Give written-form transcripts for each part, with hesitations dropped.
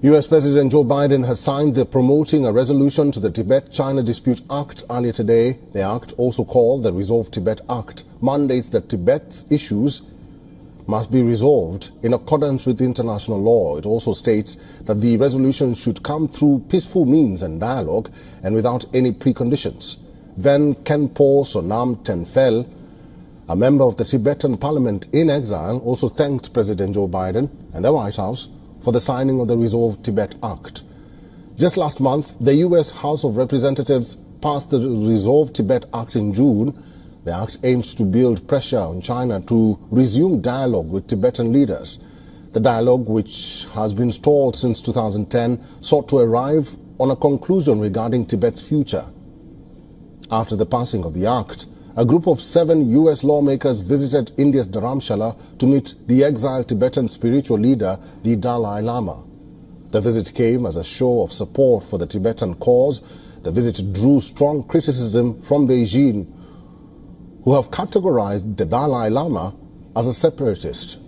U.S. President Joe Biden has signed the Promoting a Resolution to the Tibet-China Dispute Act earlier today. The act, also called the Resolve Tibet Act, mandates that Tibet's issues must be resolved in accordance with international law. It also states that the resolution should come through peaceful means and dialogue and without any preconditions. Ven Khenpo Sonam Tenfel, a member of the Tibetan parliament in exile, also thanked President Joe Biden and the White House for the signing of the Resolve Tibet Act. Just last month, the U.S. House of Representatives passed the Resolve Tibet Act in June. The act aims to build pressure on China to resume dialogue with Tibetan leaders. The dialogue, which has been stalled since 2010, sought to arrive on a conclusion regarding Tibet's future. After the passing of the act, a group of 7 U.S. lawmakers visited India's Dharamshala to meet the exiled Tibetan spiritual leader, the Dalai Lama. The visit came as a show of support for the Tibetan cause. The visit drew strong criticism from Beijing, who have categorized the Dalai Lama as a separatist.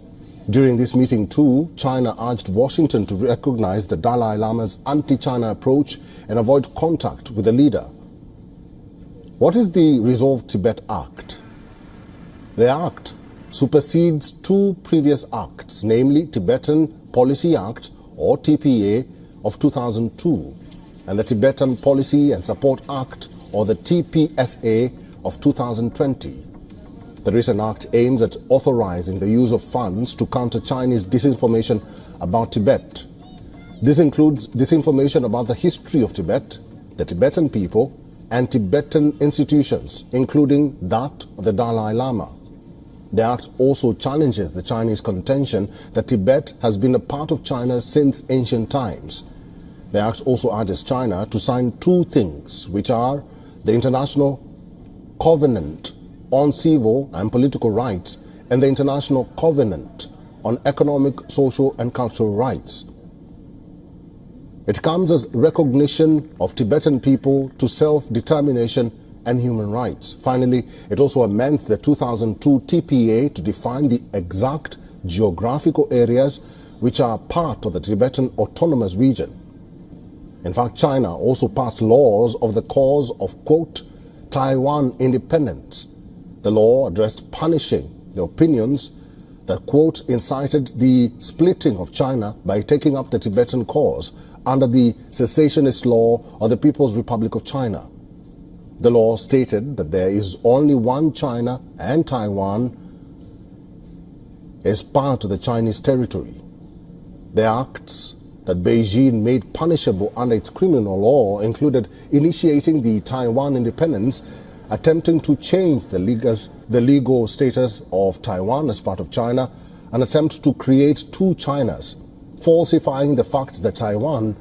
During this meeting too, China urged Washington to recognize the Dalai Lama's anti-China approach and avoid contact with the leader. What is the Resolve Tibet Act? The Act supersedes 2 previous acts, namely Tibetan Policy Act or TPA of 2002 and the Tibetan Policy and Support Act or the TPSA of 2020. The recent act aims at authorizing the use of funds to counter Chinese disinformation about Tibet. This includes disinformation about the history of Tibet, the Tibetan people, and Tibetan institutions, including that of the Dalai Lama. The act also challenges the Chinese contention that Tibet has been a part of China since ancient times. The act also urges China to sign 2 things, which are the International Covenant on Civil and Political Rights and the International Covenant on Economic, Social and Cultural Rights. It comes as recognition of Tibetan people to self-determination and human rights. Finally, it also amends the 2002 TPA to define the exact geographical areas which are part of the Tibetan Autonomous Region. In fact, China also passed laws of the cause of, quote, Taiwan independence. The law addressed punishing the opinions that, quote, incited the splitting of China by taking up the Tibetan cause under the cessationist law of the People's Republic of China. The law stated that there is only one China and Taiwan is part of the Chinese territory. The acts that Beijing made punishable under its criminal law included initiating the Taiwan independence, attempting to change the legal status of Taiwan as part of China, an attempt to create 2 Chinas, falsifying the fact that Taiwan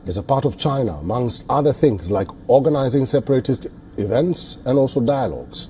is a part of China, amongst other things like organizing separatist events and also dialogues.